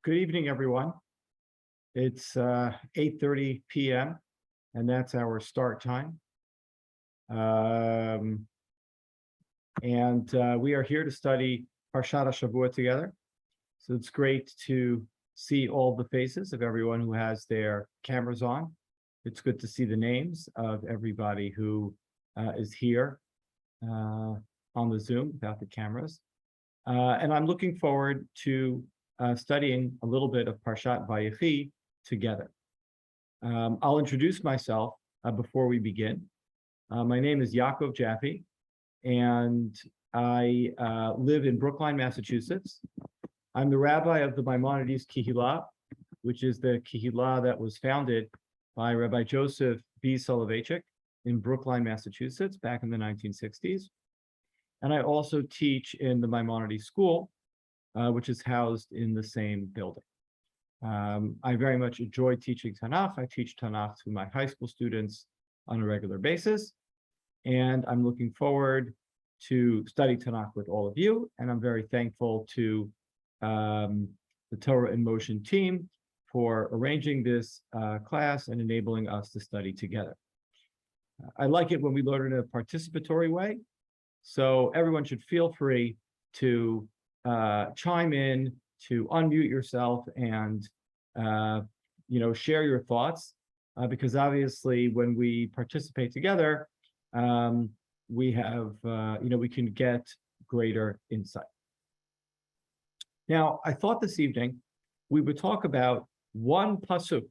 Good evening, everyone. It's 8:30 p.m. and that's our start time. We are here to study Parshat Shavua together. So it's great to see all the faces of everyone who has their cameras on. It's good to see the names of everybody who is here on the Zoom without the cameras. And I'm looking forward to studying a little bit of Parshat Vayechi together. I'll introduce myself before we begin. My name is Yaakov Jaffe, and I live in Brookline, Massachusetts. I'm the rabbi of the Maimonides Kehillah, which is the Kehillah that was founded by Rabbi Joseph B. Soloveitchik in Brookline, Massachusetts, back in the 1960s. And I also teach in the Maimonides School, which is housed in the same building. I very much enjoy teaching Tanakh. I teach Tanakh to my high school students on a regular basis, and I'm looking forward to study Tanakh with all of you, and I'm very thankful to the Torah in Motion team for arranging this class and enabling us to study together. I like it when we learn in a participatory way, so everyone should feel free to chime in, to unmute yourself and share your thoughts, because obviously when we participate together, we have we can get greater insight. Now, I thought this evening we would talk about one pasuk,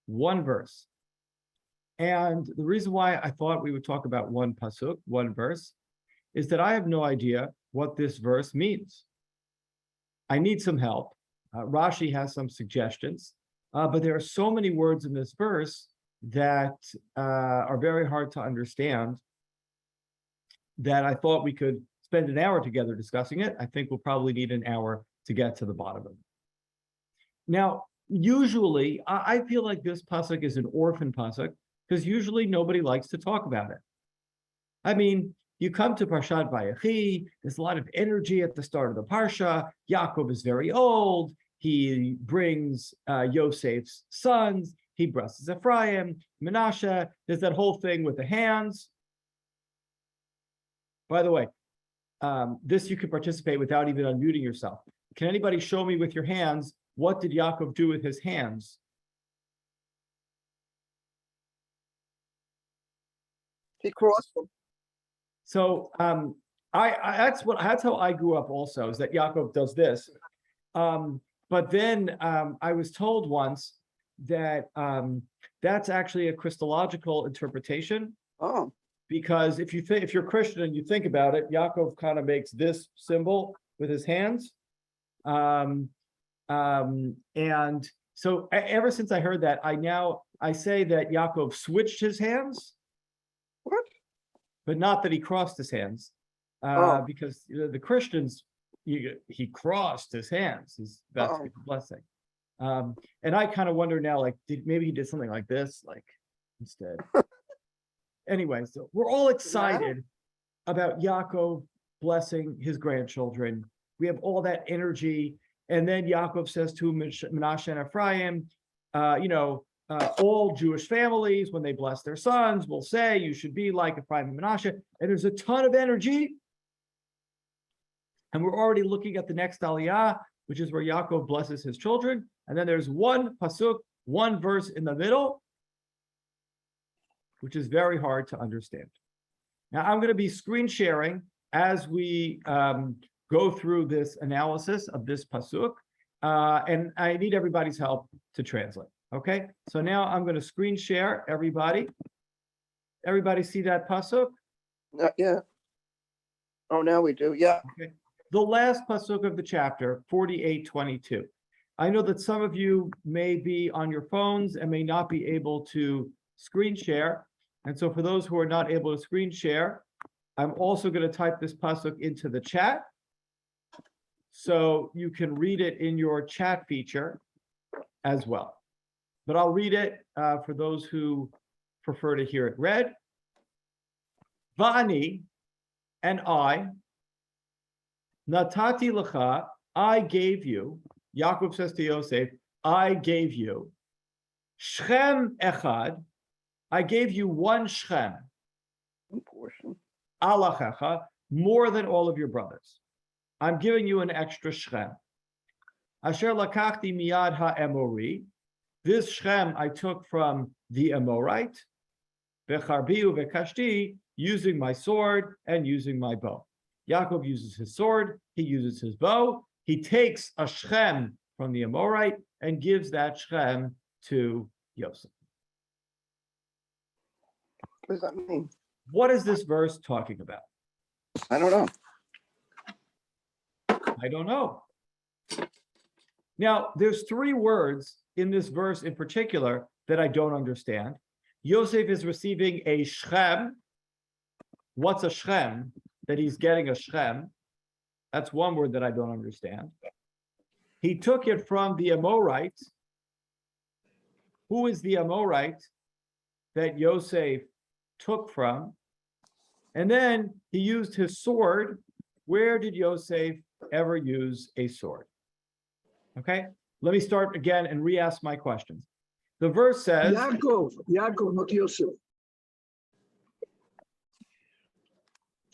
one verse. And the reason why I thought we would talk about one pasuk, one verse, is that I have no idea what this verse means. I need some help. Rashi has some suggestions, but there are so many words in this verse that are very hard to understand that I thought we could spend an hour together discussing it. I think we'll probably need an hour to get to the bottom of it. Now, usually, I feel like this pasuk is an orphan pasuk because usually nobody likes to talk about it. I mean, you come to Parshat Vayechi, there's a lot of energy at the start of the Parsha. Yaakov is very old. He brings Yosef's sons. He blesses Ephraim, Menashe. There's that whole thing with the hands. By the way, this you can participate without even unmuting yourself. Can anybody show me with your hands, what did Yaakov do with his hands? He crossed them. So that's how I grew up also, is that Yaakov does this. But then I was told once that that's actually a Christological interpretation. Oh. Because if you're Christian and you think about it, Yaakov kind of makes this symbol with his hands. And so ever since I heard that, I say that Yaakov switched his hands. What? But not that he crossed his hands, because the Christians, he crossed his hands. That's a blessing. And I kind of wonder now, like, maybe he did something like this, like instead. Anyway, so we're all excited about Yaakov blessing his grandchildren. We have all that energy, and then Yaakov says to Menashe and Ephraim, all Jewish families, when they bless their sons, will say, you should be like Ephraim and Menashe. And there's a ton of energy. And we're already looking at the next aliyah, which is where Yaakov blesses his children. And then there's one pasuk, one verse in the middle, which is very hard to understand. Now, I'm going to be screen sharing as we go through this analysis of this pasuk. And I need everybody's help to translate. Okay, so now I'm going to screen share everybody. Everybody see that pasuk? Yeah. Oh, now we do. Yeah. Okay. The last pasuk of the chapter, 48:22. I know that some of you may be on your phones and may not be able to screen share. And so for those who are not able to screen share, I'm also going to type this pasuk into the chat, so you can read it in your chat feature as well. But I'll read it for those who prefer to hear it read. Va'ani, and I, natati lecha, I gave you, Yaakov says to Yosef, I gave you Shechem echad. I gave you one Shechem, Portion. alachecha, more than all of your brothers. I'm giving you an extra Shechem. Asher lakachti miyad ha'emori. This Shechem I took from the Amorite, vecharbiu vekashti, using my sword and using my bow. Yaakov uses his sword, he uses his bow, he takes a Shechem from the Amorite and gives that Shechem to Yosef. What does that mean? What is this verse talking about? I don't know. I don't know. Now, there's three words in this verse in particular that I don't understand. Yosef is receiving a Shechem. What's a Shechem? That he's getting a Shechem. That's one word that I don't understand. He took it from the Amorite. Who is the Amorite that Yosef took from? And then he used his sword. Where did Yosef ever use a sword? Okay, let me start again and re-ask my questions. The verse says, Yaakov, not Yosef.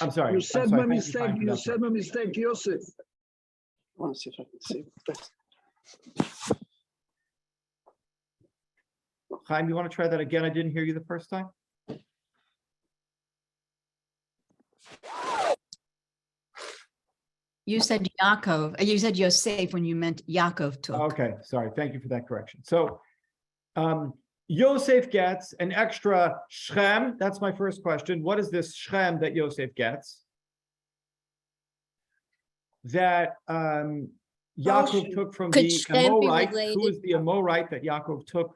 I'm sorry. You said I'm sorry, by thank mistake. for You that. said by mistake, Yosef. I want to see if I can see this. Chaim, you want to try that again? I didn't hear you the first time. You said Yaakov, you said Yosef when you meant Yaakov took. Okay, sorry. Thank you for that correction. So Yosef gets an extra Shechem. That's my first question. What is this Shechem that Yosef gets? That Yaakov took from Could the Shechem be Amorite. Who related? is the Amorite that Yaakov took,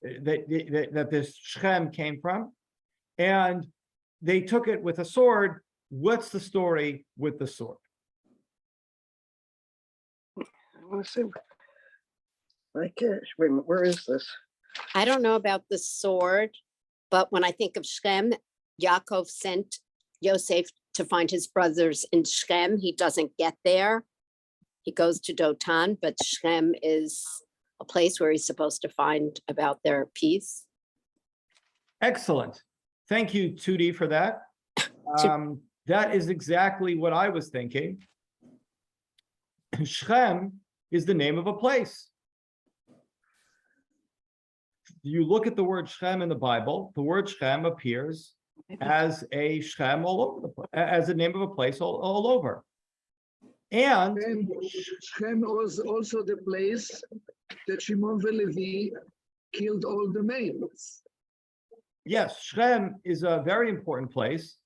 that this Shechem came from? And they took it with a sword. What's the story with the sword? I want to see. My gosh, wait a minute, where is this? I don't know about the sword, but when I think of Shechem, Yaakov sent Yosef to find his brothers in Shechem. He doesn't get there. He goes to Dotan, but Shechem is a place where he's supposed to find about their peace. Excellent. Thank you, Tootie, for that. That is exactly what I was thinking. Shechem is the name of a place. You look at the word Shechem in the Bible, the word Shechem appears as a Shechem all over the place, as a name of a place all over. And And Shechem was also the place that Shimon Levi killed all the males. yes, Shechem is a very important place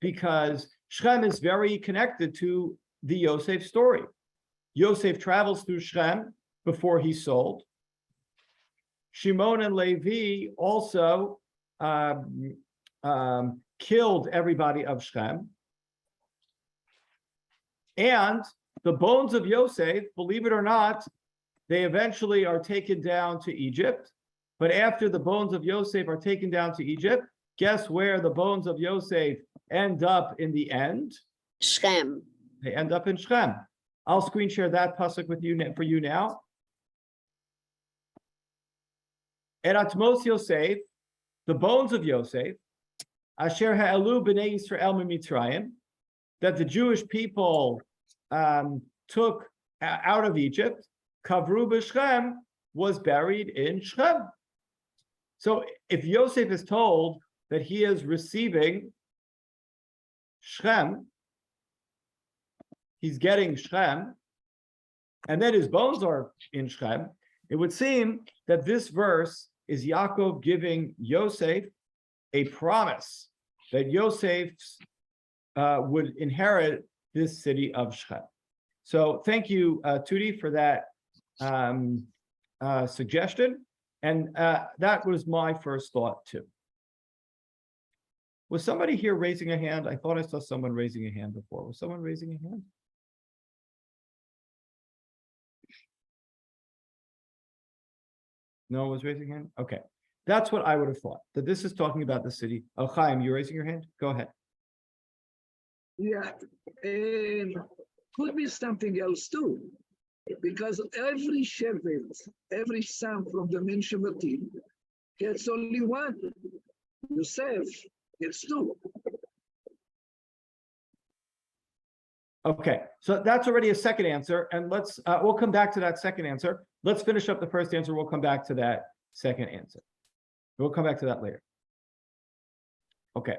because Shechem is very connected to the Yosef story. Yosef travels through Shechem before he's sold. Shimon and Levi also killed everybody of Shechem. And the bones of Yosef, believe it or not, they eventually are taken down to Egypt. But after the bones of Yosef are taken down to Egypt, guess where the bones of Yosef end up in the end? Shechem. They end up in Shechem. I'll screen share that pasuk with you for you now. Eratmos Yosef, the bones of Yosef, Asher ha'elu b'nei Yisrael mitzrayim, that the Jewish people took out of Egypt, Kavru b'Shechem, was buried in Shechem. So if Yosef is told that he is receiving Shechem, he's getting Shechem, and then his bones are in Shechem, it would seem that this verse is Yaakov giving Yosef a promise that Yosef would inherit this city of Shechem. So thank you, Tootie, for that suggestion. And that was my first thought too. Was somebody here raising a hand? I thought I saw someone raising a hand before. Was someone raising a hand? No one was raising a hand? Okay. That's what I would have thought, that this is talking about the city. Oh, Chaim, you're raising your hand? Go ahead. Yeah, could be something else too. Because every shevet, every son from the men Shevatim gets only one. Yosef gets two. Okay, so that's already a second answer, and we'll come back to that second answer. Let's finish up the first answer. We'll come back to that second answer. We'll come back to that later. Okay.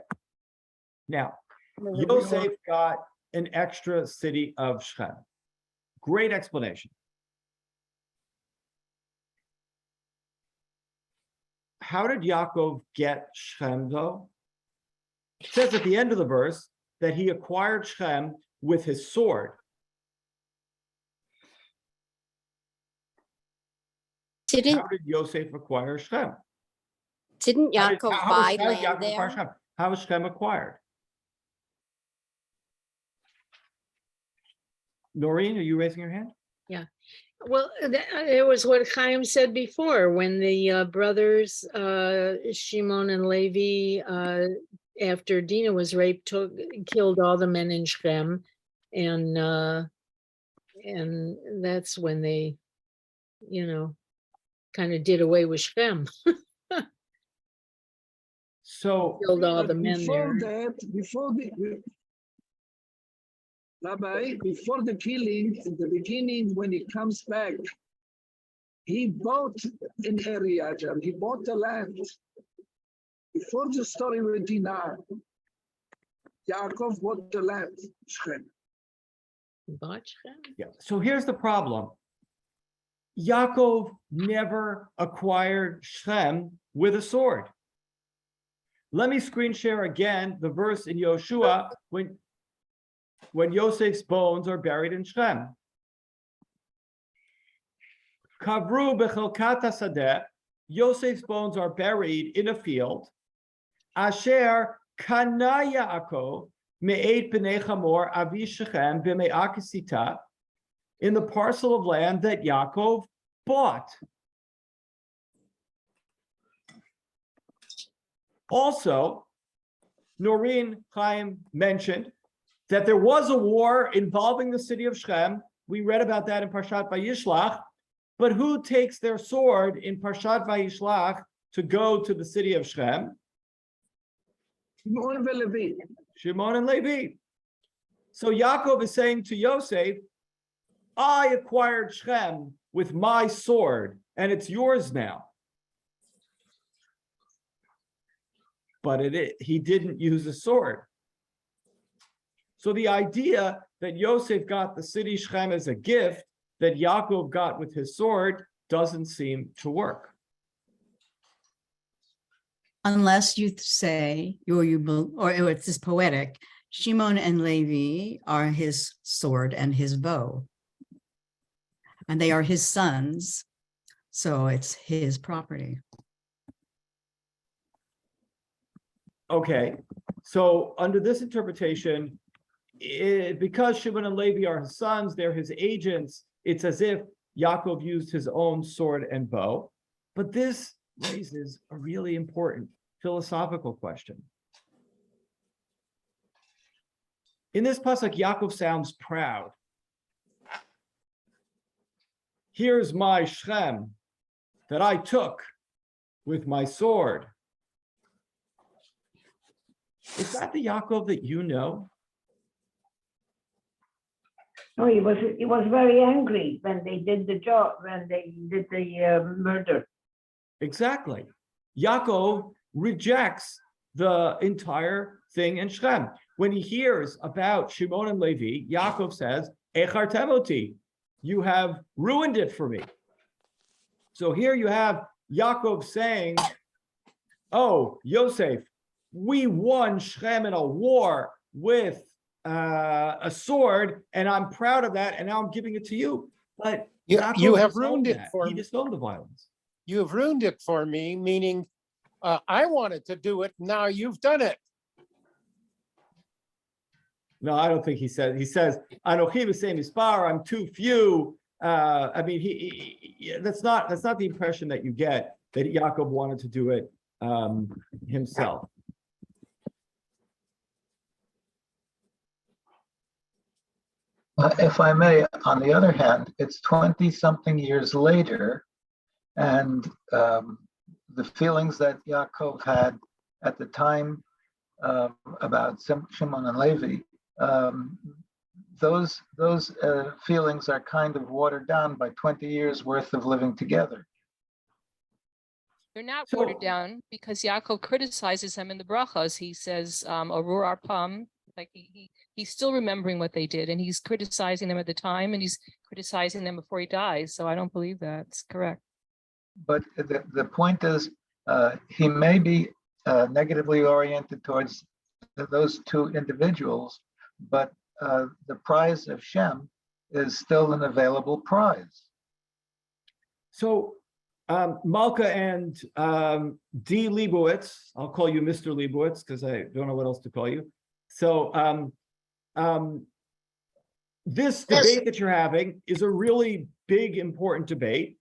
Now, Yosef got an extra city of Shechem. Great explanation. How did Yaakov get Shechem, though? It says at the end of the verse that he acquired Shechem with his sword. Didn't, How did Yosef acquire Shechem? didn't How did- Yaakov how buy was- how did land Yaakov acquire there? Shechem? How was Shechem acquired? Noreen, are you raising your hand? Well, it was what Chaim said before, when the brothers, Shimon and Levi, after Dinah was raped, killed all the men in Shechem. And that's when they, kind of did away with Shechem, So killed all the But men there. Rabbi, before the killing, in the beginning, when he comes back, he bought an area, he bought the land. Before the story with Dinah, Yaakov bought the land, Shechem. Bought Shechem? yeah, so here's the problem. Yaakov never acquired Shechem with a sword. Let me screen share again the verse in Yoshua when Yosef's bones are buried in Shechem. Kavru bechelkat hasadeh, Yosef's bones are buried in a field. Asher kana Yaakov me'ed b'nei Chamor avi Shechem b'me'ah kesita, in the parcel of land that Yaakov bought. Also, Noreen Chaim mentioned that there was a war involving the city of Shechem. We read about that in Parshat Vayishlach. But who takes their sword in Parshat Vayishlach to go to the city of Shechem? Shimon and Levi. Shimon and Levi. So Yaakov is saying to Yosef, I acquired Shechem with my sword, and it's yours now. But he didn't use a sword. So the idea that Yosef got the city Shechem as a gift that Yaakov got with his sword doesn't seem to work. Unless you say, or it's this poetic, Shimon and Levi are his sword and his bow. And they are his sons, so it's his property. Okay, so under this interpretation, because Shimon and Levi are his sons, they're his agents, it's as if Yaakov used his own sword and bow. But this raises a really important philosophical question. In this pasuk, Yaakov sounds proud. Here's my Shechem that I took with my sword. Is that the Yaakov that you know? No, he was very angry when they did the job, when they did the murder. Exactly. Yaakov rejects the entire thing in Shechem. When he hears about Shimon and Levi, Yaakov says, Echartem oti, you have ruined it for me. So here you have Yaakov saying, oh, Yosef, we won Shechem in a war with a sword, and I'm proud of that, and now I'm giving it to you. But You Yaakov have disowned ruined it that. for He me. disowned the violence. You have ruined it for me, meaning I wanted to do it. Now you've done it. No, I don't think he says. He says, "Anochi b'sei mispar." I'm too few. I mean, that's not the impression that you get that Yaakov wanted to do it himself. If I may, on the other hand, it's 20-something years later, and the feelings that Yaakov had at the time about Shimon and Levi, those feelings are kind of watered down by 20 years worth of living together. They're not So- watered down because Yaakov criticizes them in the brachas. He says, Arur Arpam, like he's still remembering what they did, and he's criticizing them at the time, and he's criticizing them before he dies. So I don't believe that's correct. But the point is, he may be negatively oriented towards those two individuals, but the prize of Shem is still an available prize. So Malka and D. Leibowitz, I'll call you Mr. Leibowitz because I don't know what else to call you. So this debate that you're having is a really big, important debate.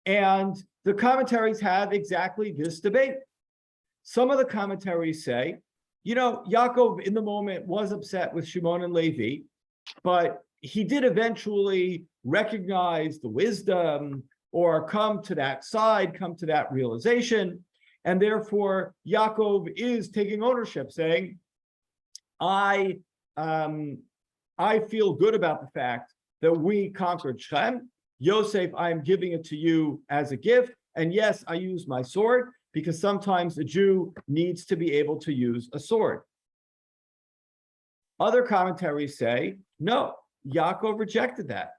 And the commentaries have exactly this debate. Some of the commentaries say, you know, Yaakov in the moment was upset with Shimon and Levi, but he did eventually recognize the wisdom or come to that side, come to that realization. And therefore, Yaakov is taking ownership, saying, I feel good about the fact that we conquered Shem. Yosef, I am giving it to you as a gift. And yes, I use my sword because sometimes a Jew needs to be able to use a sword. Other commentaries say, no, Yaakov rejected that.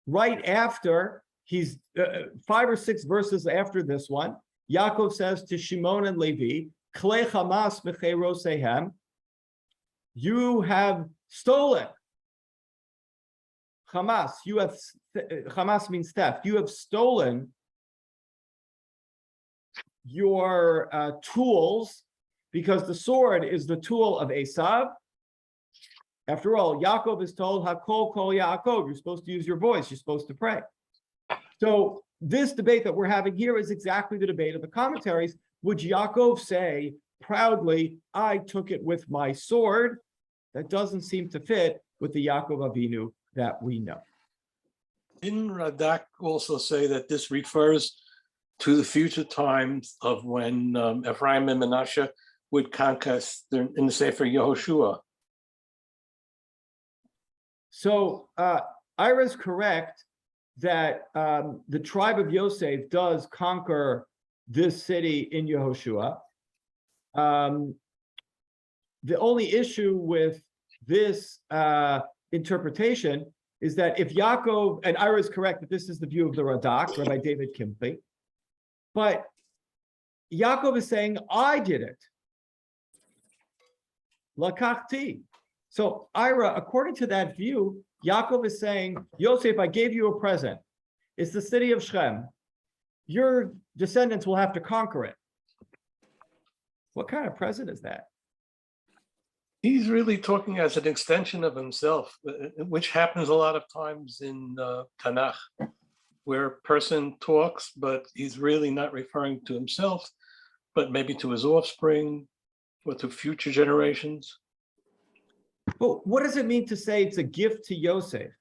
Right after, he's 5 or 6 verses after this one, Yaakov says to Shimon and Levi, Klei Hamas b'chei rosehem, you have stolen. Hamas, Hamas means theft. You have stolen your tools, because the sword is the tool of Esav. After all, Yaakov is told, Hakol kol Yaakov, you're supposed to use your voice, you're supposed to pray. So this debate that we're having here is exactly the debate of the commentaries. Would Yaakov say proudly, I took it with my sword? That doesn't seem to fit with the Yaakov Avinu that we know. Didn't Radak also say that this refers to the future times of when Ephraim and Manasseh would conquer in the Sefer Yehoshua? So Ira's correct that the tribe of Yosef does conquer this city in Yehoshua. The only issue with this interpretation is that if Yaakov, and Ira is correct that this is the view of the Radak, Rabbi David Kimpe, but Yaakov is saying, I did it. Lakachti. So Ira, according to that view, Yaakov is saying, Yosef, I gave you a present. It's the city of Shem. Your descendants will have to conquer it. What kind of present is that? He's really talking as an extension of himself, which happens a lot of times in Tanakh, where a person talks, but he's really not referring to himself, but maybe to his offspring or to future generations. Well, what does it mean to say it's a gift to Yosef?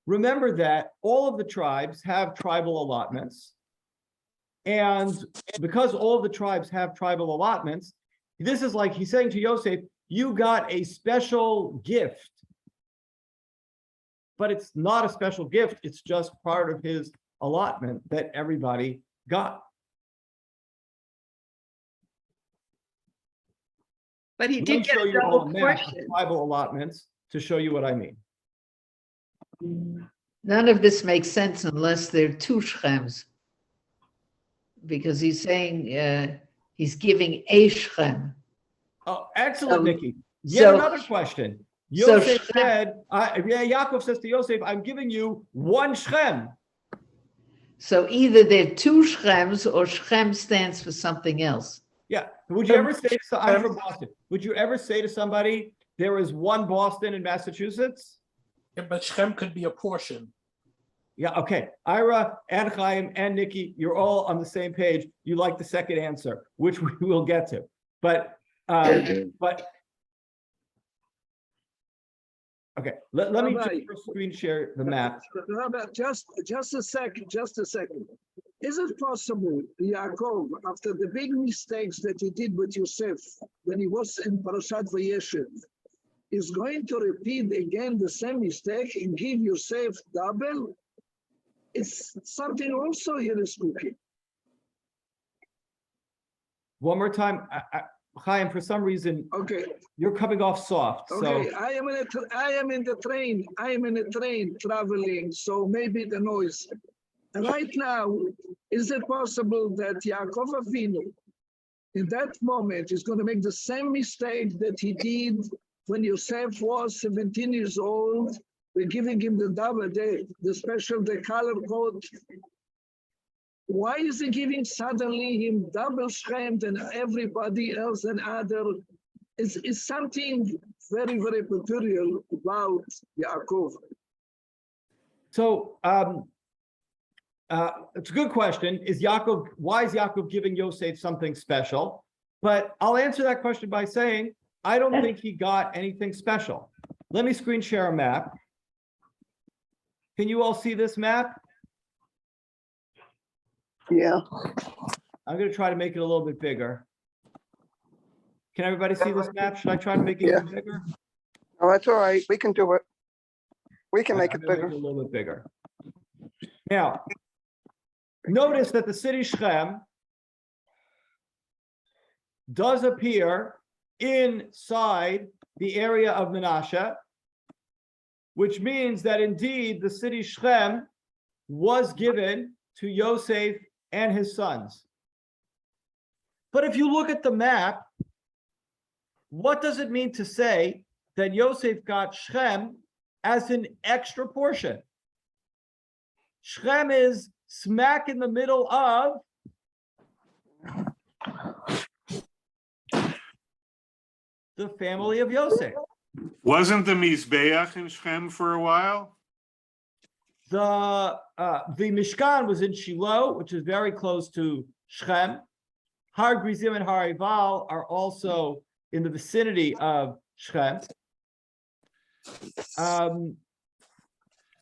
Remember that all of the tribes have tribal allotments. And because all of the tribes have tribal allotments, this is like he's saying to Yosef, you got a special gift. But it's not a special gift, it's just part of his allotment that everybody got. But he Let me did get show a you all double the map of portion. tribal allotments to show you what I mean. None of this makes sense unless there are two Shechems. Because he's saying he's giving a Shechem. Oh, excellent, So- Nikki. Yet so- another question. so Yosef Shem- said, Yaakov says to Yosef, I'm giving you one Shem. So either they're two Shechems or Shechem stands for something else. Yeah. Would you ever say to I'm from Boston? Would you ever say to somebody, there is one Boston in Massachusetts? Yeah, but Shem could be a portion. Yeah, okay. Ira and Chaim and Nikki, you're all on the same page. You like the second answer, which we will get to. But Okay, let me Rabbi. just first screen share the map. Rabbi, just a second. Is it possible, Yaakov, after the big mistakes that he did with Yosef when he was in Parshat Vayechi, is going to repeat again the same mistake and give Yosef double? It's something also here is cooking. One more time, Chaim, for some reason, Okay. you're coming off soft, so. Okay, I am in the train. I am in a train traveling, so maybe the noise. Right now, is it possible that Yaakov Avinu, in that moment, is going to make the same mistake that he did when Yosef was 17 years old? We're giving him the double, the color code. Why is he giving suddenly him double Shem than everybody else and other? It's something very, very peculiar about Yaakov. So, it's a good question. Why is Yaakov giving Yosef something special? But I'll answer that question by saying, I don't think he got anything special. Let me screen share a map. Can you all see this map? Yeah. I'm going to try to make it a little bit bigger. Can everybody see this map? Should I try to make it even bigger? Oh, that's all right. We can do it. We can make I'm it gonna bigger. a little bit bigger. Now, notice that the city Shechem does appear inside the area of Menashe, which means that indeed the city Shechem was given to Yosef and his sons. But if you look at the map, what does it mean to say that Yosef got Shechem as an extra portion? Shechem is smack in the middle of the family of Yosef. Wasn't the Mizbeach in Shechem for a while? The Mishkan was in Shiloh, which is very close to Shechem. Har Grizim and Har Eval are also in the vicinity of Shechem.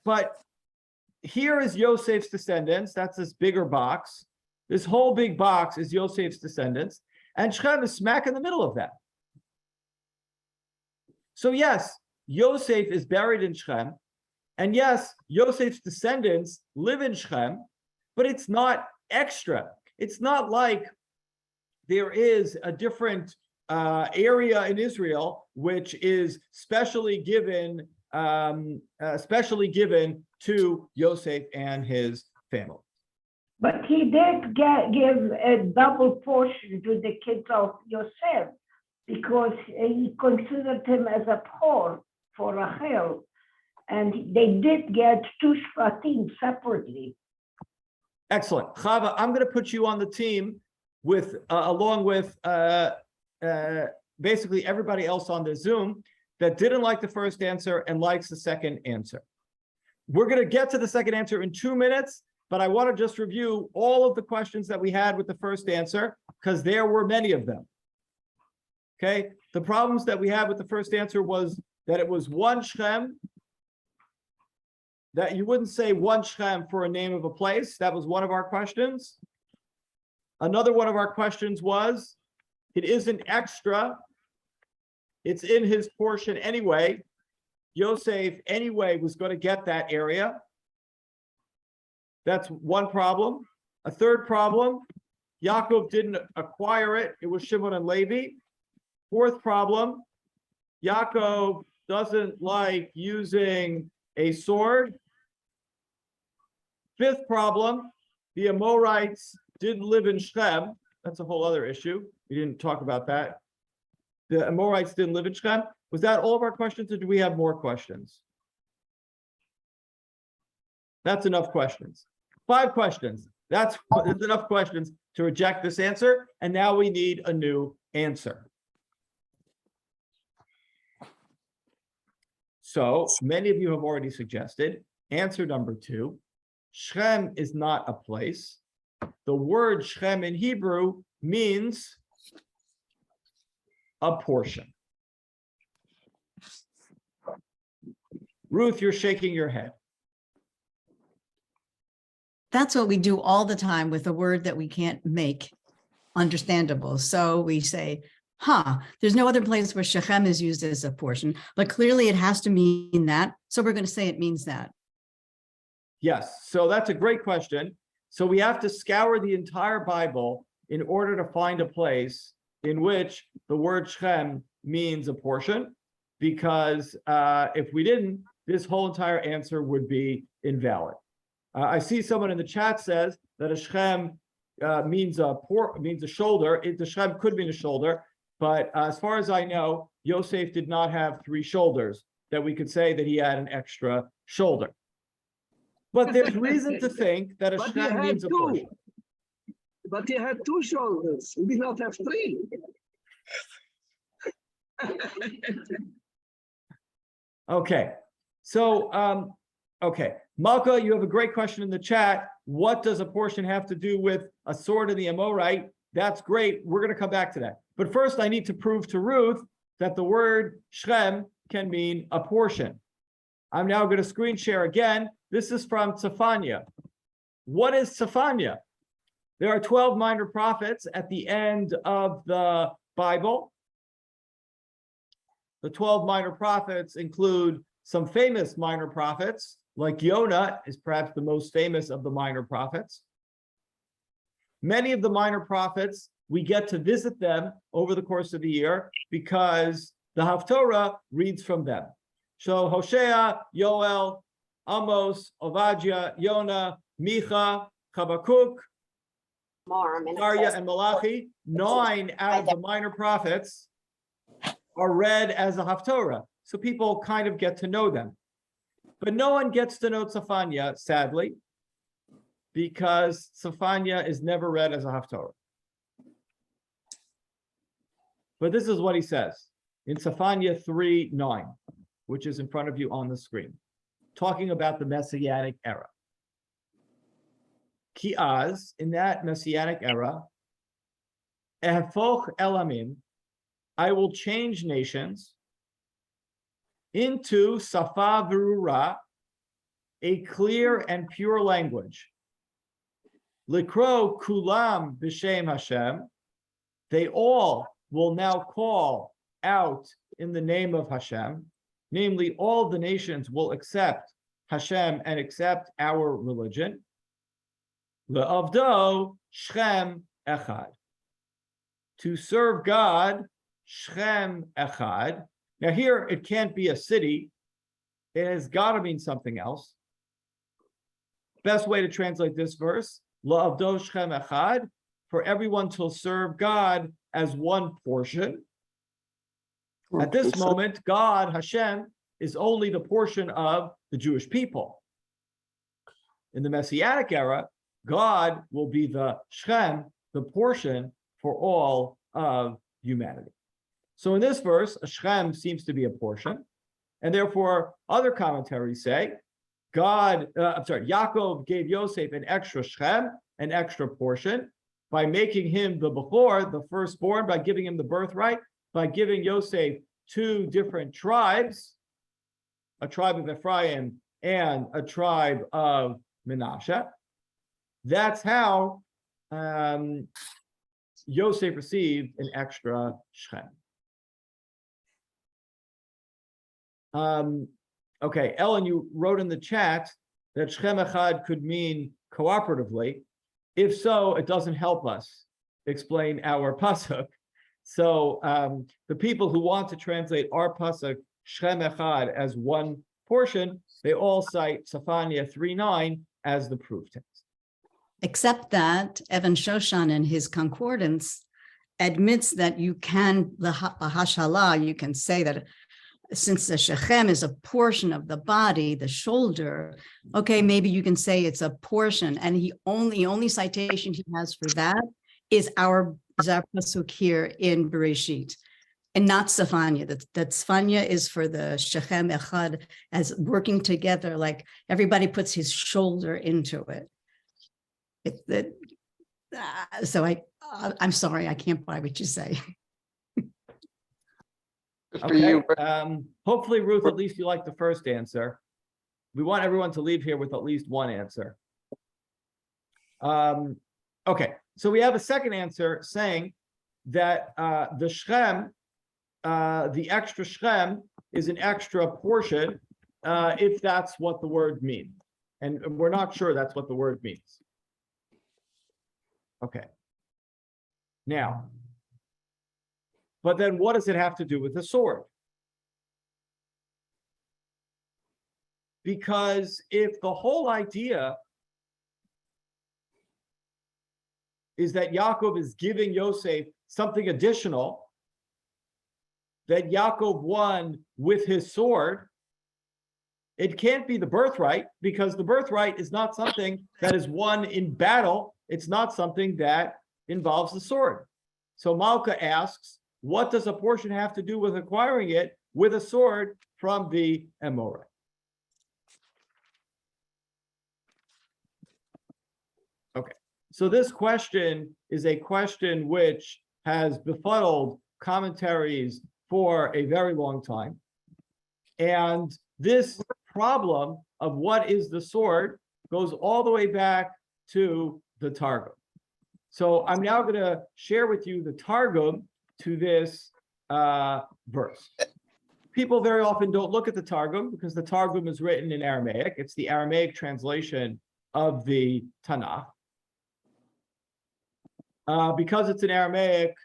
But here is Yosef's descendants. That's this bigger box. This whole big box is Yosef's descendants. And Shechem is smack in the middle of that. So yes, Yosef is buried in Shechem. And yes, Yosef's descendants live in Shechem, but it's not extra. It's not like there is a different area in Israel which is specially given to Yosef and his family. But he did give a double portion to the kids of Yosef because he considered him as a poor for Rachel. And they did get 2 shvatim separately. Excellent. Chava, I'm going to put you on the team with along with basically everybody else on the Zoom that didn't like the first answer and likes the second answer. We're going to get to the second answer in 2 minutes, but I want to just review all of the questions that we had with the first answer because there were many of them. Okay, the problems that we had with the first answer was that it was one Shechem, that you wouldn't say one Shechem for a name of a place. That was one of our questions. Another one of our questions was, it isn't extra. It's in his portion anyway. Yosef anyway was going to get that area. That's one problem. A third problem, Yaakov didn't acquire it. It was Shimon and Levi. Fourth problem, Yaakov doesn't like using a sword. Fifth problem, the Amorites didn't live in Shechem. That's a whole other issue. We didn't talk about that. The Amorites didn't live in Shechem. Was that all of our questions, or do we have more questions? That's enough questions. 5 questions. That's enough questions to reject this answer. And now we need a new answer. So many of you have already suggested answer number 2. Shechem is not a place. The word Shechem in Hebrew means a portion. Ruth, you're shaking your head. That's what we do all the time with a word that we can't make understandable. So we say, there's no other place where Shechem is used as a portion, but clearly it has to mean that. So we're going to say it means that. Yes, so that's a great question. So we have to scour the entire Bible in order to find a place in which the word Shechem means a portion, because if we didn't, this whole entire answer would be invalid. I see someone in the chat says that a Shechem means a shoulder. The Shechem could mean a shoulder, but as far as I know, Yosef did not have 3 shoulders that we could say that he had an extra shoulder. But there's reason to think that a But he Shechem had means a 2. portion. But he had 2 shoulders. He did not have 3. Okay, so okay, Malka, you have a great question in the chat. What does a portion have to do with a sword in the Amorite? That's great. We're going to come back to that. But first, I need to prove to Ruth that the word Shechem can mean a portion. I'm now going to screen share again. This is from Tzefania. What is Tzefania? There are 12 minor prophets at the end of the Bible. The 12 minor prophets include some famous minor prophets, like Yonah is perhaps the most famous of the minor prophets. Many of the minor prophets, we get to visit them over the course of the year because the Haftorah reads from them. So Hosea, Yoel, Amos, Obadiah, Yonah, Micha, Habakkuk, Zechariah, and Malachi, 9 out of the minor prophets are read as a Haftorah. So people kind of get to know them. But no one gets to know Tzefania, sadly, because Tzefania is never read as a Haftorah. But this is what he says in Tzefania 3:9, which is in front of you on the screen, talking about the Messianic era. Ki az, in that Messianic era, ehefoch elamim, I will change nations into safa verura, a clear and pure language. Likro kulam b'shem Hashem, they all will now call out in the name of Hashem, namely all the nations will accept Hashem and accept our religion. Le'avdo Shechem echad, to serve God, Shechem echad. Now here, it can't be a city. It has got to mean something else. Best way to translate this verse, La'avdo Shechem echad, for everyone to serve God as one portion. At this moment, God, Hashem, is only the portion of the Jewish people. In the Messianic era, God will be the Shechem, the portion for all of humanity. So in this verse, a Shechem seems to be a portion, and therefore other commentaries say, Yaakov gave Yosef an extra Shechem, an extra portion, by making him the Bechor, the firstborn, by giving him the birthright, by giving Yosef 2 different tribes, a tribe of Ephraim and a tribe of Menashe. That's how Yosef received an extra Shechem. Okay, Ellen, you wrote in the chat that Shechem Echad could mean cooperatively. If so, it doesn't help us explain our pasuk. So the people who want to translate our pasuk Shechem Echad as one portion, they all cite Tzefania 3:9 as the proof text. Except that Evan Shoshan in his concordance admits that you can, the Hashalah, you can say that since the Shechem is a portion of the body, the shoulder, okay, maybe you can say it's a portion. And the only citation he has for that is our pasuk here in Bereshit, and not Tzefania. That Tzefania is for the Shechem Echad as working together, like everybody puts his shoulder into it. So I'm sorry, I can't buy what you say. Good for Okay, you. hopefully, Ruth, at least you like the first answer. We want everyone to leave here with at least one answer. Okay, so we have a second answer saying that the Shechem, the extra Shechem is an extra portion, if that's what the word means. And we're not sure that's what the word means. Okay. Now, but then what does it have to do with the sword? Because if the whole idea is that Yaakov is giving Yosef something additional that Yaakov won with his sword, it can't be the birthright, because the birthright is not something that is won in battle. It's not something that involves the sword. So Malka asks, what does a portion have to do with acquiring it with a sword from the Amorite? Okay, so this question is a question which has befuddled commentaries for a very long time. And this problem of what is the sword goes all the way back to the Targum. So I'm now going to share with you the Targum to this verse. People very often don't look at the Targum because the Targum is written in Aramaic. It's the Aramaic translation of the Tanakh. Because it's in Aramaic,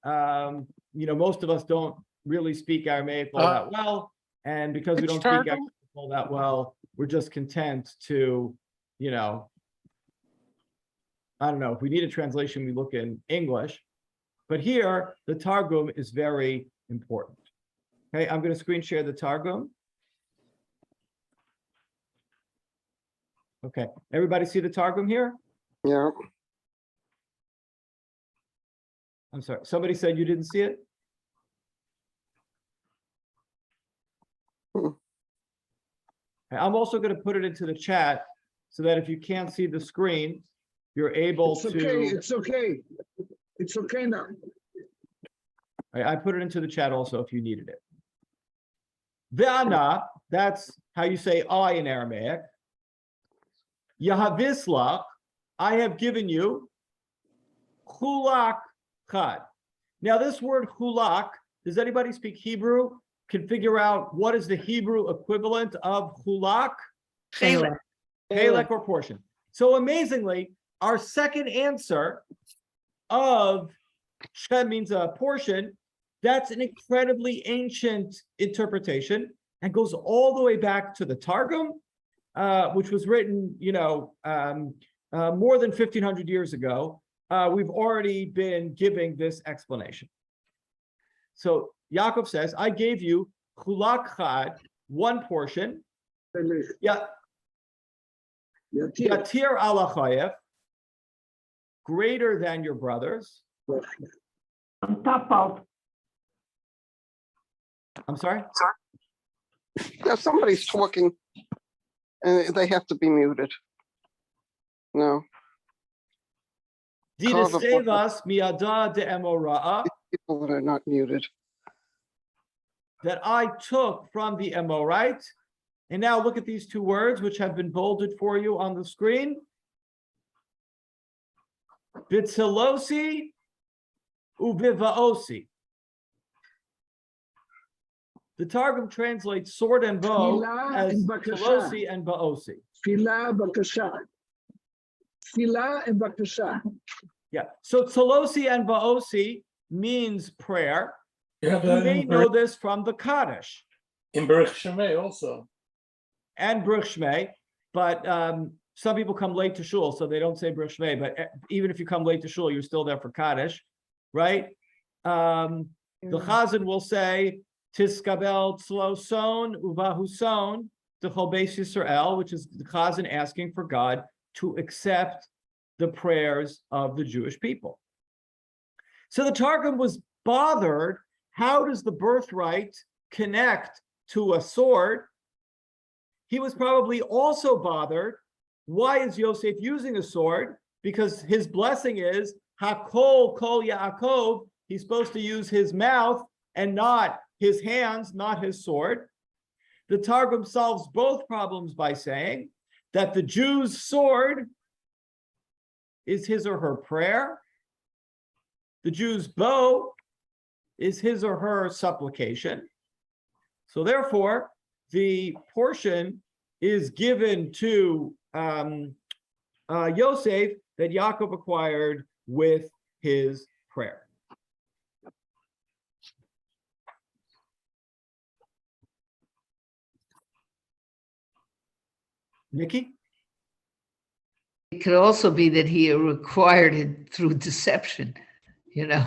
most of us don't really speak Aramaic all that well. And because we don't speak Aramaic all that well, we're just content to, I don't know, if we need a translation, we look in English. But here, the Targum is very important. Okay, I'm going to screen share the Targum. Okay, everybody see the Targum here? Yeah. I'm sorry, somebody said you didn't see it? Okay, I'm also going to put it into the chat so that if you can't see the screen, you're able It's to. okay, it's okay. It's okay now. I put it into the chat also if you needed it. Ve'ana, that's how you say I in Aramaic. Yahavislach, I have given you. Chulak chad. Now this word chulak, does anybody speak Hebrew? Can figure out what is the Hebrew equivalent of chulak? Chelek. Chelek or portion. So amazingly, our second answer of Shem means a portion. That's an incredibly ancient interpretation and goes all the way back to the Targum, which was written, more than 1,500 years ago. We've already been giving this explanation. So Yaakov says, I gave you chulak chad, one portion. Yatir ala chayef, greater than your brothers. On top of. I'm sorry? Yeah, somebody's talking and they have to be muted. No. Didasevas miada de emora'a. People that are not muted. That I took from the Amorite. And now look at these two words which have been bolded for you on the screen. Bitzilosi uvivaosi. The Targum translates sword and bow as Tzilosi and Baosi. Tfilah bakasha. Tfilah and bakasha. Yeah, so Tzilosi and Baosi means prayer. You have You that may know this from the Kaddish. in Baruch Shemay also. And Baruch Shmei, but some people come late to shul, so they don't say Baruch Shmei, but even if you come late to shul, you're still there for Kaddish, right? The Chazan will say, Tiskabel Tzloson Uvahuson D'chol Beis Yisrael, which is the Chazan asking for God to accept the prayers of the Jewish people. So the Targum was bothered. How does the birthright connect to a sword? He was probably also bothered. Why is Yosef using a sword? Because his blessing is Hakol Kol Yaakov. He's supposed to use his mouth and not his hands, not his sword. The Targum solves both problems by saying that the Jew's sword is his or her prayer. The Jew's bow is his or her supplication. So therefore, the portion is given to Yosef that Yaakov acquired with his prayer. Nikki? It could also be that he acquired it through deception, you know.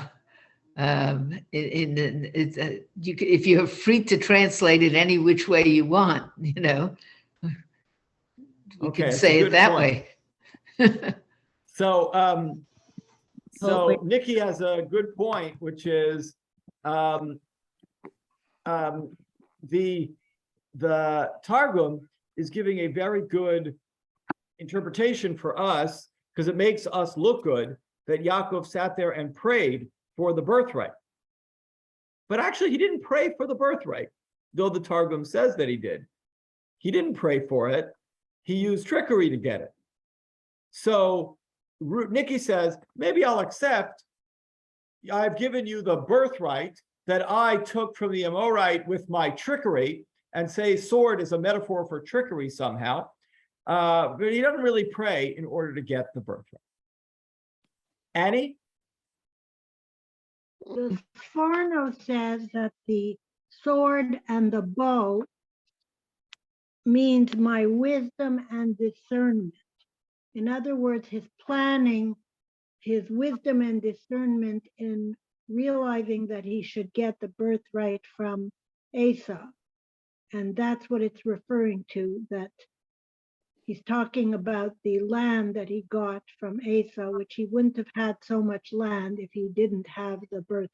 If you're free to translate it any which way you want, you know, we Okay, can that's a say it good that point. way. So Nikki has a good point, which is the Targum is giving a very good interpretation for us because it makes us look good that Yaakov sat there and prayed for the birthright. But actually, he didn't pray for the birthright, though the Targum says that he did. He didn't pray for it. He used trickery to get it. So Nikki says, maybe I'll accept. I've given you the birthright that I took from the Amorite with my trickery, and say sword is a metaphor for trickery somehow. But he doesn't really pray in order to get the birthright. Annie? The Sforno says that the sword and the bow means my wisdom and discernment. In other words, his planning, his wisdom and discernment in realizing that he should get the birthright from Esau. And that's what it's referring to, that he's talking about the land that he got from Esau, which he wouldn't have had so much land if he didn't have the birthright.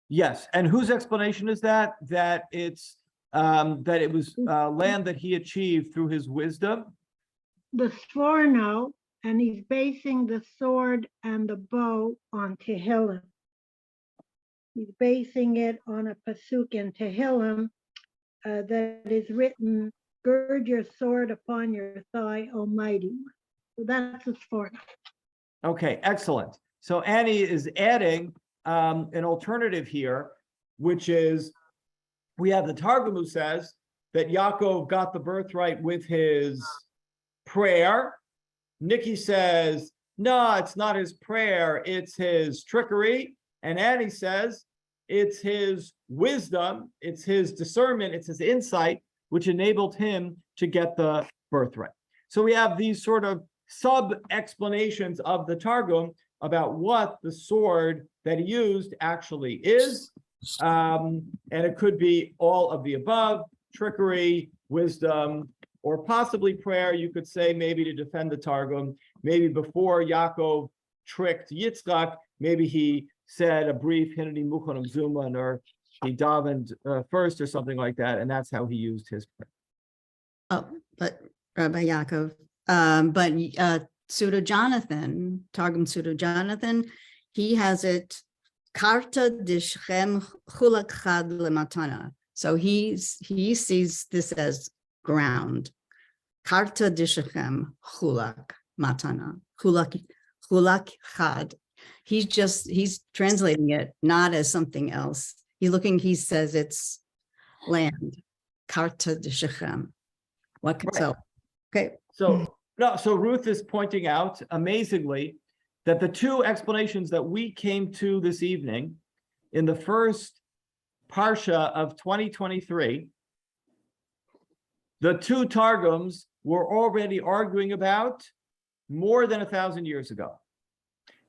Yes, and whose explanation is that? That it's that it was land that he achieved through his wisdom? The Sforno, and he's basing the sword and the bow on Tehillim. He's basing it on a pasuk in Tehillim that is written, "Gird your sword upon your thigh, Almighty One." So that's the Sforno. Okay, excellent. So Annie is adding an alternative here, which is we have the Targum who says that Yaakov got the birthright with his prayer. Nikki says, no, it's not his prayer, it's his trickery. And Annie says, it's his wisdom, it's his discernment, it's his insight, which enabled him to get the birthright. So we have these sort of sub-explanations of the Targum about what the sword that he used actually is. And it could be all of the above, trickery, wisdom, or possibly prayer. You could say maybe to defend the Targum, maybe before Yaakov tricked Yitzchak, maybe he said a brief Hineni Muchanim Zuman, or he davened first or something like that, and that's how he used his prayer. Oh, but Rabbi Yaakov, Pseudo Jonathan, Targum Pseudo Jonathan, he has it Karta dishchem chulak chad lematana. So he sees this as ground. Karta dishchem chulak matana. Chulak chad. He's translating it not as something else. He says it's land. Karta dishchem. What can so? Okay. So Ruth is pointing out amazingly that the two explanations that we came to this evening in the first Parsha of 2023, the two Targums were already arguing about more than 1,000 years ago.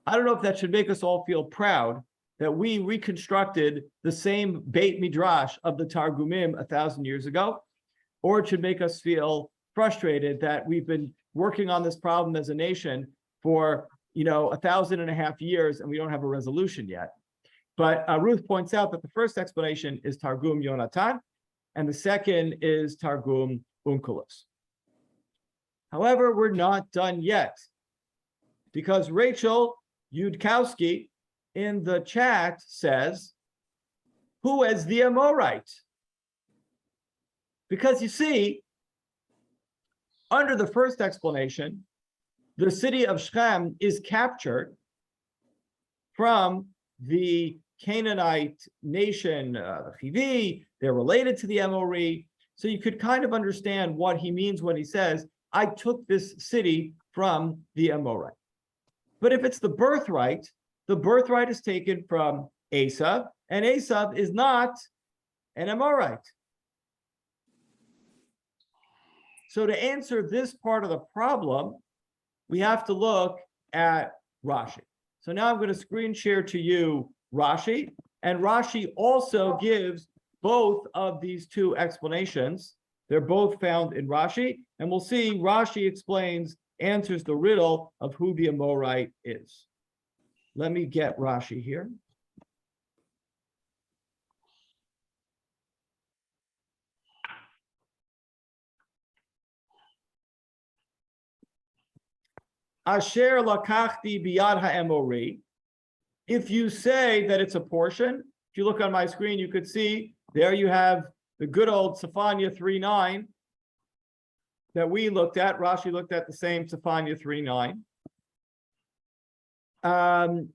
I don't know if that should make us all feel proud that we reconstructed the same Beit Midrash of the Targumim 1,000 years ago, or it should make us feel frustrated that we've been working on this problem as a nation for 1,500 years and we don't have a resolution yet. But Ruth points out that the first explanation is Targum Yonatan, and the second is Targum Onkelos. However, we're not done yet, because Rachel Yudkowski in the chat says who as the Amorite. Because you see, under the first explanation, the city of Shechem is captured from the Canaanite nation, the Chivi. They're related to the Amori. So you could kind of understand what he means when he says, I took this city from the Amorite. But if it's the birthright is taken from Esav, and Esav is not an Amorite. So to answer this part of the problem, we have to look at Rashi. So now I'm going to screen share to you Rashi, and Rashi also gives both of these two explanations. They're both found in Rashi, and we'll see Rashi answers the riddle of who the Amorite is. Let me get Rashi here. Asher lakachti biyad ha'emori. If you say that it's a portion, if you look on my screen, you could see there you have the good old Sephania 3:9 that we looked at. Rashi looked at the same Sephania 3:9. And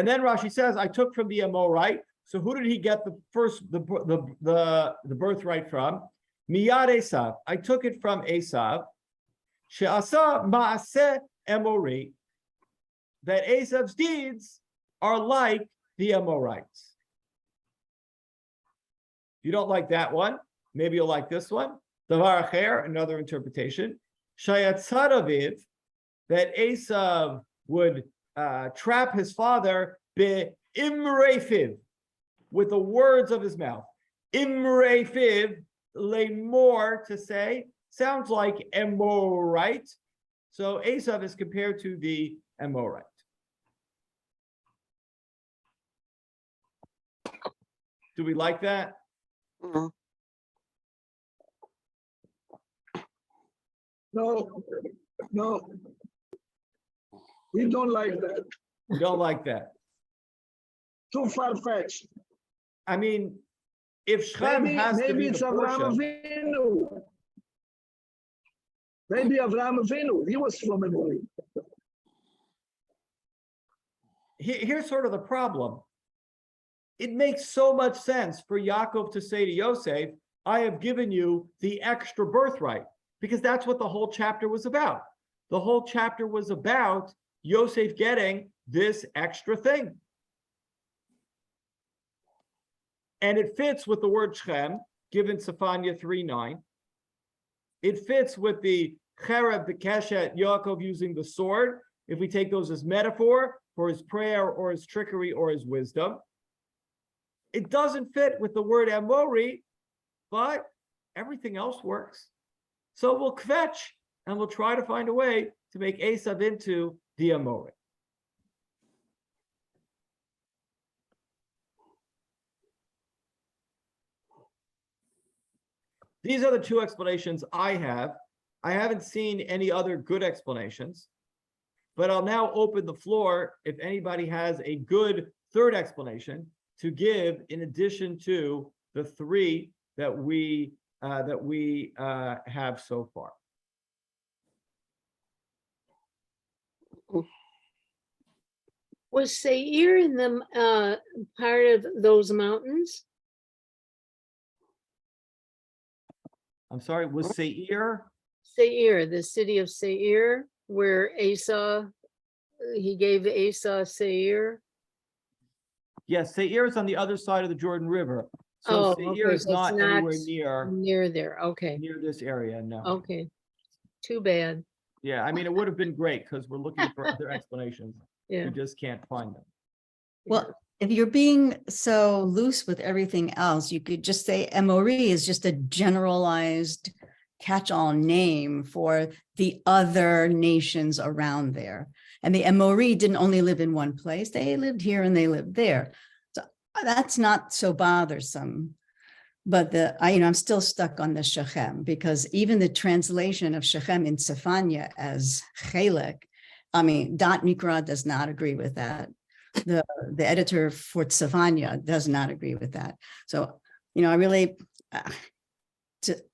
then Rashi says, I took from the Amorite. So who did he get the birthright from? Miyad Esav. I took it from Esav. She'asa ma'aseh Amori. That Esav's deeds are like the Amorites. If you don't like that one, maybe you'll like this one. Davar acher, another interpretation. Shayatzad aviv, that Esav would trap his father be'imrefiv, with the words of his mouth. Imrefiv, lemor, to say, sounds like Amorite. So Esav is compared to the Amorite. Do we like that? Mhm. No, no. We don't like that. We don't like that. Too far-fetched. I mean, if Shechem has to Maybe be it's the Avraham portion, Avinu. Maybe Avraham Avinu, he was from Amori. here's sort of the problem. It makes so much sense for Yaakov to say to Yosef, I have given you the extra birthright, because that's what the whole chapter was about. The whole chapter was about Yosef getting this extra thing. And it fits with the word Shechem, given Sephania 3:9. It fits with the Chereb, the Keshet, Yaakov using the sword, if we take those as metaphor for his prayer or his trickery or his wisdom. It doesn't fit with the word Amori, but everything else works. So we'll kvetch and we'll try to find a way to make Esav into the Amori. These are the two explanations I have. I haven't seen any other good explanations, but I'll now open the floor if anybody has a good third explanation to give in addition to the three that we have so far. Was Seir in the part of those mountains? I'm sorry, was Seir? Seir, the city of Seir, where he gave Esau Seir. Yes, Seir is on the other side of the Jordan River. So Seir okay, is so it's not anywhere near there. Okay, near this area, no. okay. Too bad. Yeah, I mean, it would have been great because we're looking for other explanations. Yeah. We just can't find them. Well, if you're being so loose with everything else, you could just say Amori is just a generalized catch-all name for the other nations around there. And the Amori didn't only live in one place, they lived here and they lived there. So that's not so bothersome. But I'm still stuck on the Shechem, because even the translation of Shechem in Sephania as Chelek, I mean, Dot Mikra does not agree with that. the editor for Tzavanya does not agree with that. So, I really,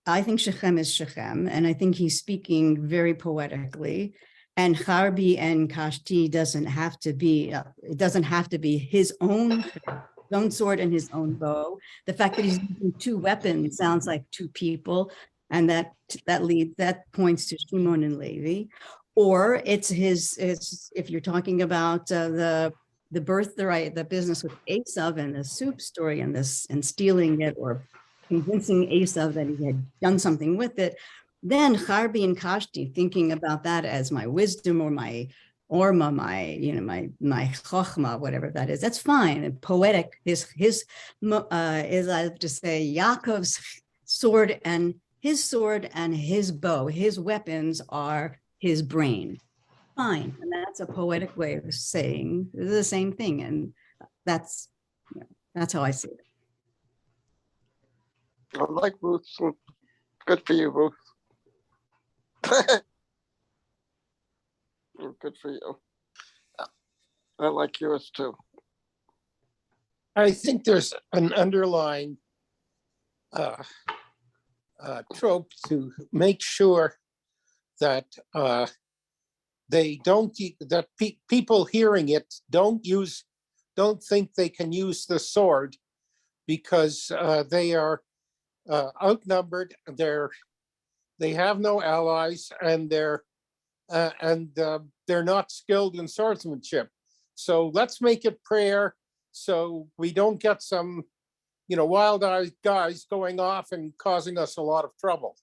I think Shechem is Shechem, and I think he's speaking very poetically. And Charbi and Kashti doesn't have to be, it doesn't have to be his own sword and his own bow. The fact that he's using two weapons sounds like two people, and that points to Shimon and Levi. Or it's if you're talking about the business with Esav and the soup story and stealing it or convincing Esav that he had done something with it, then Charbi and Kashti, thinking about that as my wisdom or my orma, my chochma, whatever that is, that's fine. And poetic is I have to say, Yaakov's sword and his bow, his weapons are his brain. Fine, and that's a poetic way of saying the same thing, and that's how I see it. I like Ruth. Good for you, Ruth. Good for you. I like yours too. I think there's an underlying trope to make sure that people hearing it don't think they can use the sword because they are outnumbered. They have no allies, and they're not skilled in swordsmanship. So let's make it prayer, so we don't get some, wild-eyed guys going off and causing us a lot of trouble.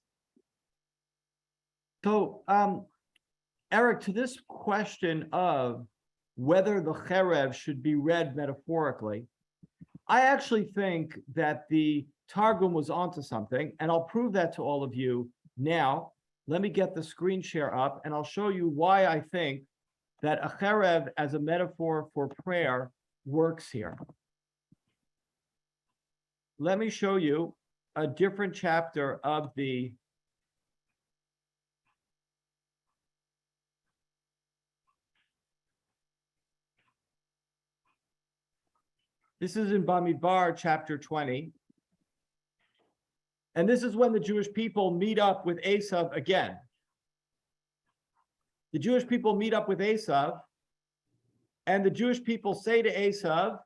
So, Eric, to this question of whether the cherev should be read metaphorically, I actually think that the Targum was onto something, and I'll prove that to all of you now. Let me get the screen share up, and I'll show you why I think that a cherev as a metaphor for prayer works here. Let me show you a different chapter of the This is in Bamidbar, chapter 20. And this is when the Jewish people meet up with Esav again. The Jewish people meet up with Esav, and the Jewish people say to Esav,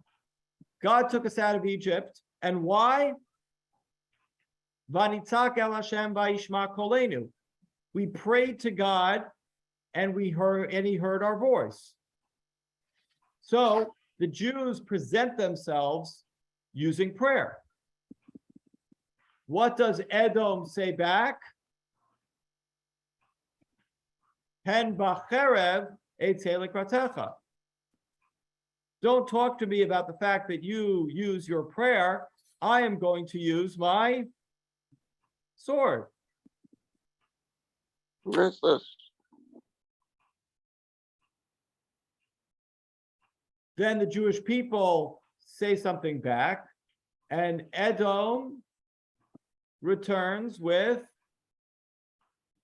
God took us out of Egypt, and why? Vanitzak el Hashem vayishma kolenu. We prayed to God, and he heard our voice. So the Jews present themselves using prayer. What does Edom say back? Hen b'cherev eitzei lekratecha. Don't talk to me about the fact that you use your prayer. I am going to use my sword. Where's this? Then the Jewish people say something back, and Edom returns with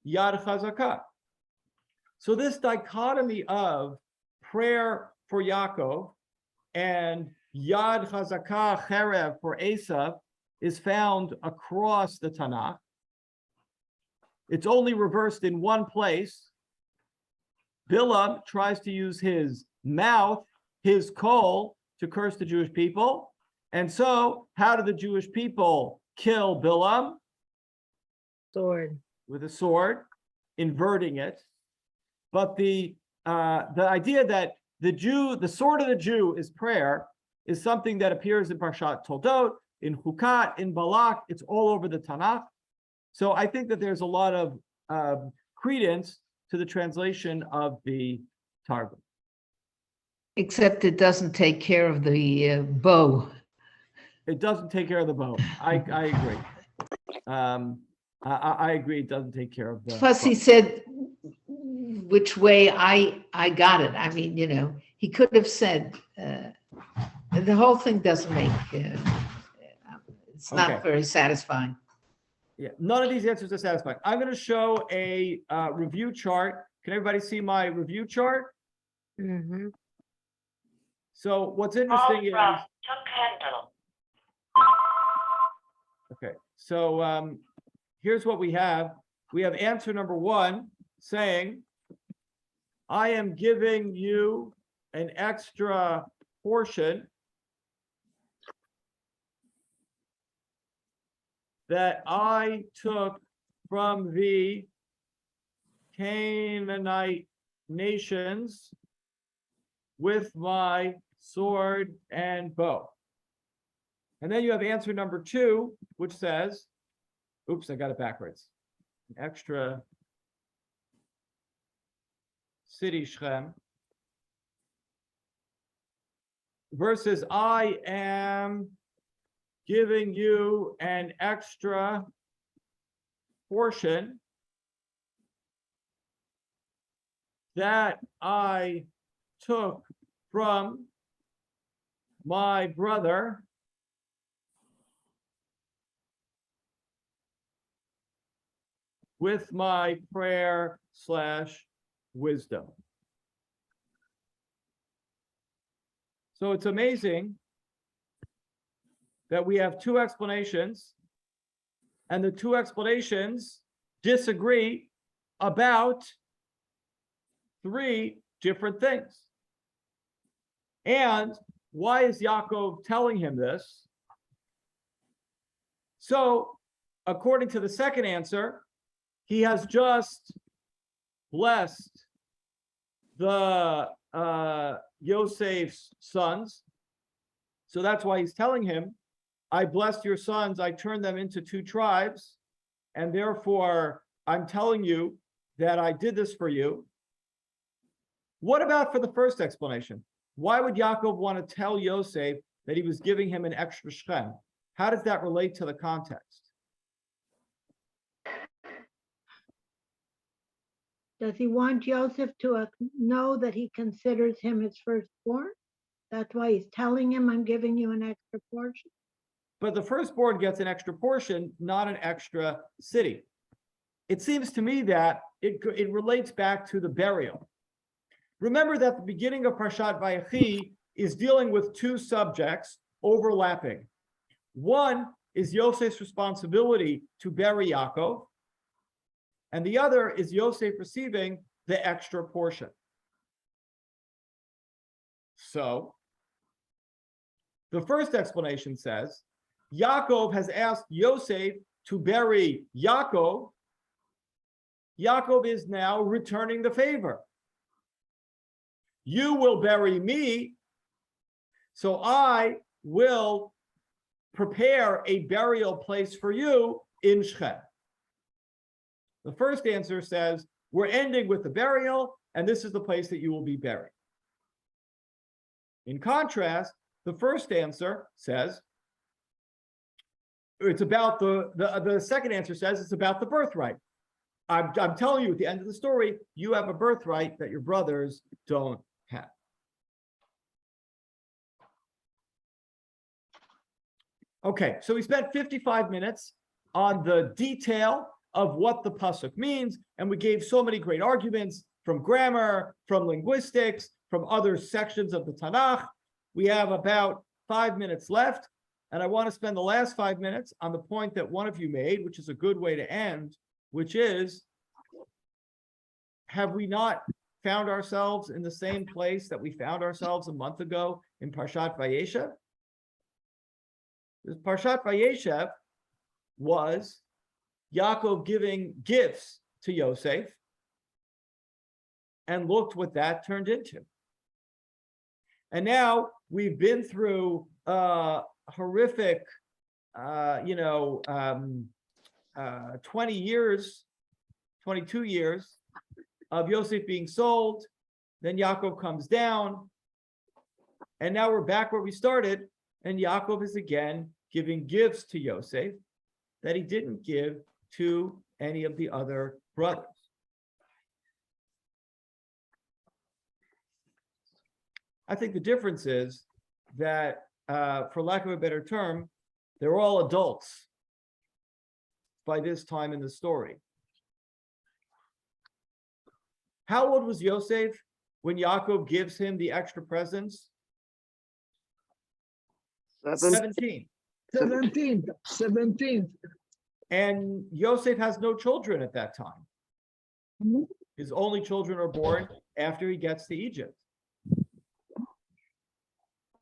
Yad Chazakah. So this dichotomy of prayer for Yaakov and Yad Chazakah Cherev for Esav is found across the Tanakh. It's only reversed in one place. Bilam tries to use his mouth, his kol, to curse the Jewish people. And so how do the Jewish people kill Bilam? Sword. With a sword, inverting it. But the idea that the sword of the Jew is prayer is something that appears in Parshat Toldot, in Chukat, in Balak. It's all over the Tanakh. So I think that there's a lot of credence to the translation of the Targum. Except it doesn't take care of the bow. It doesn't take care of the bow. I agree. I agree. It doesn't take care of the. Plus, he said which way I got it. I mean, he could have said the whole thing doesn't make. It's not Okay. very satisfying. Yeah, none of these answers are satisfying. I'm going to show a review chart. Can everybody see my review chart? Mm-hmm. So what's interesting is, okay, so here's what we have. We have answer number one saying, I am giving you an extra portion that I took from the Canaanite nations with my sword and bow. And then you have answer number two, which says, oops, I got it backwards. An extra city Shechem versus I am giving you an extra portion that I took from my brother with my prayer / wisdom. So it's amazing that we have two explanations, and the two explanations disagree about three different things. And why is Yaakov telling him this? So, according to the second answer, he has just blessed the Yosef's sons. So that's why he's telling him, I blessed your sons, I turned them into two tribes, and therefore I'm telling you that I did this for you. What about for the first explanation? Why would Yaakov want to tell Yosef that he was giving him an extra Shechem? How does that relate to the context? Does he want Joseph to know that he considers him his firstborn? That's why he's telling him, I'm giving you an extra portion. But the firstborn gets an extra portion, not an extra city. It seems to me that it relates back to the burial. Remember that the beginning of Parshat Vayechi is dealing with two subjects overlapping. One is Yosef's responsibility to bury Yaakov, and the other is Yosef receiving the extra portion. So, the first explanation says, Yaakov has asked Yosef to bury Yaakov. Yaakov is now returning the favor. You will bury me, so I will prepare a burial place for you in Shechem. The first answer says, we're ending with the burial, and this is the place that you will be buried. In contrast, the first answer says, it's about the second answer says it's about the birthright. I'm telling you at the end of the story, you have a birthright that your brothers don't have. Okay, so we spent 55 minutes on the detail of what the pasuk means, and we gave so many great arguments from grammar, from linguistics, from other sections of the Tanakh. We have about 5 minutes left, and I want to spend the last 5 minutes on the point that one of you made, which is a good way to end, which is, have we not found ourselves in the same place that we found ourselves a month ago in Parshat Vayechi? Parshat Vayechi was Yaakov giving gifts to Yosef, and looked what that turned into. And now we've been through horrific, 20 years, 22 years of Yosef being sold. Then Yaakov comes down, and now we're back where we started, and Yaakov is again giving gifts to Yosef that he didn't give to any of the other brothers. I think the difference is that, for lack of a better term, they're all adults by this time in the story. How old was Yosef when Yaakov gives him the extra presents? Seven. 17. 17. And Yosef has no children at that time. His only children are born after he gets to Egypt.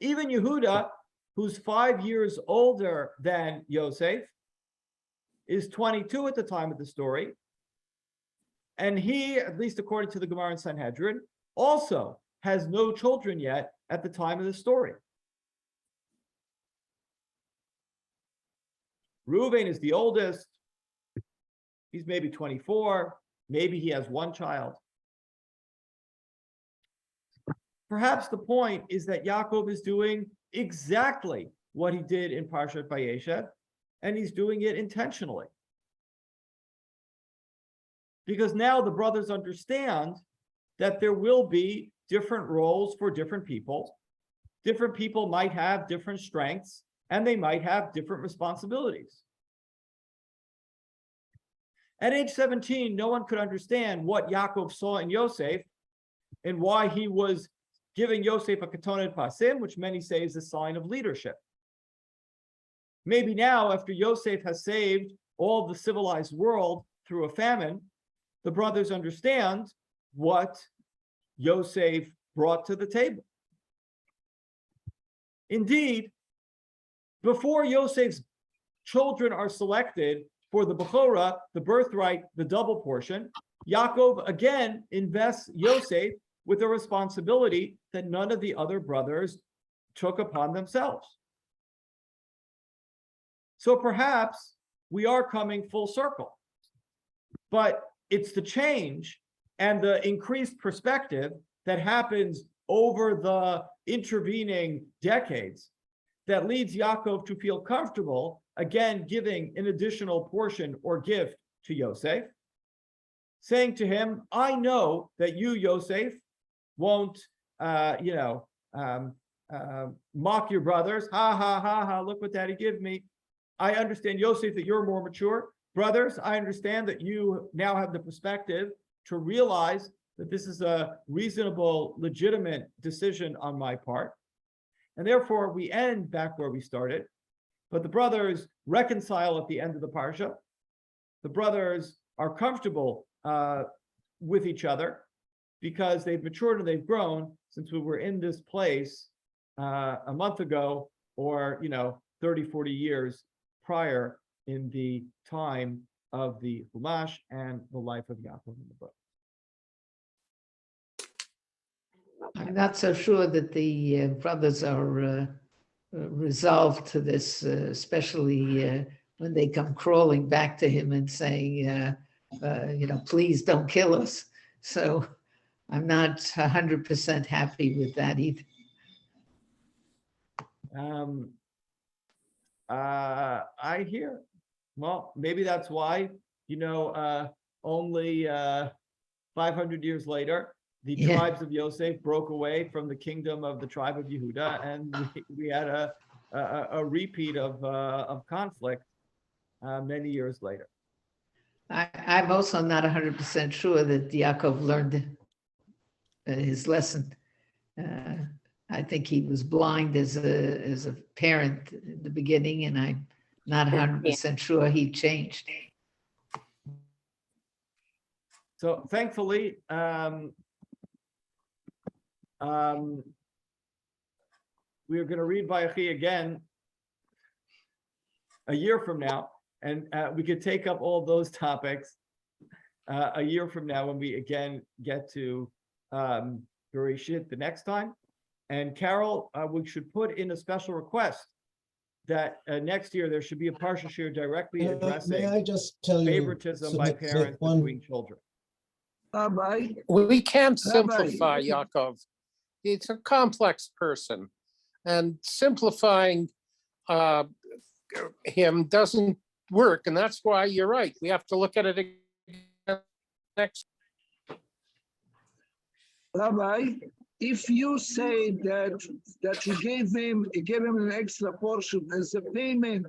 Even Yehuda, who's 5 years older than Yosef, is 22 at the time of the story. And he, at least according to the Gemara in Sanhedrin, also has no children yet at the time of the story. Reuven is the oldest. He's maybe 24. Maybe he has one child. Perhaps the point is that Yaakov is doing exactly what he did in Parshat Vayechi, and he's doing it intentionally. Because now the brothers understand that there will be different roles for different people. Different people might have different strengths, and they might have different responsibilities. At age 17, no one could understand what Yaakov saw in Yosef and why he was giving Yosef a ketonet pasim, which many say is a sign of leadership. Maybe now, after Yosef has saved all the civilized world through a famine, the brothers understand what Yosef brought to the table. Indeed, before Yosef's children are selected for the Bechorah, the birthright, the double portion, Yaakov again invests Yosef with a responsibility that none of the other brothers took upon themselves. So perhaps we are coming full circle, but it's the change and the increased perspective that happens over the intervening decades that leads Yaakov to feel comfortable, again, giving an additional portion or gift to Yosef, saying to him, I know that you, Yosef, won't, mock your brothers. Ha, ha, ha, ha, look what daddy gave me. I understand, Yosef, that you're more mature. Brothers, I understand that you now have the perspective to realize that this is a reasonable, legitimate decision on my part. And therefore, we end back where we started. But the brothers reconcile at the end of the parsha. The brothers are comfortable with each other because they've matured and they've grown since we were in this place a month ago, or 30, 40 years prior in the time of the Chumash and the life of Yaakov in the book. I'm not so sure that the brothers are resolved to this, especially when they come crawling back to him and saying, please don't kill us. So I'm not 100% happy with that either. I hear. Well, maybe that's why, only 500 years later, the tribes of Yosef broke away from the kingdom of the tribe of Yehuda, and we had a repeat of conflict many years later. I'm also not 100% sure that Yaakov learned his lesson. I think he was blind as a parent in the beginning, and I'm not 100% sure he changed. So thankfully, we are going to read Vayechi again a year from now, and we could take up all those topics a year from now when we again get to Bereshit the next time. And Carol, we should put in a special request that next year there should be a Parsha Shir directly addressing may I just tell you, favoritism by parents between children. We can't simplify Yaakov. He's a complex person, and simplifying him doesn't work. And that's why you're right. We have to look at it again next. Rabbi, if you say that he gave him an extra portion as a payment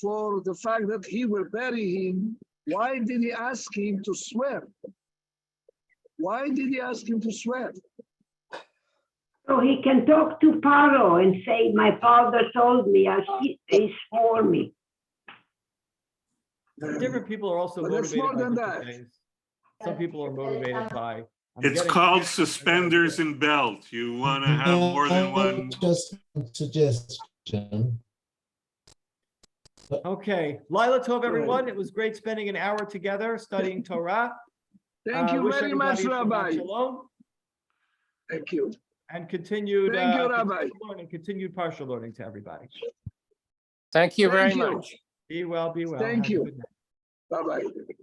for the fact that he will bury him, why did he ask him to swear? Why did he ask him to swear? So So he can talk to Paro and say, my father told me, he swore me. Different people are also But it's motivated more by than different that. things. Some people are motivated by. I'm It's getting- called suspenders and belt. You want to have more than one. Just a suggestion. Okay, Lila Tov, everyone. It was great spending an hour together studying Torah. Thank you Wish very much, everybody Shabbat Rabbi. Shalom Thank you. and continued, Thank you, Rabbi. learning, continued partial learning to everybody. Thank you very Thank you. much. Be well, be well. Thank Have a you. good night. Bye-bye.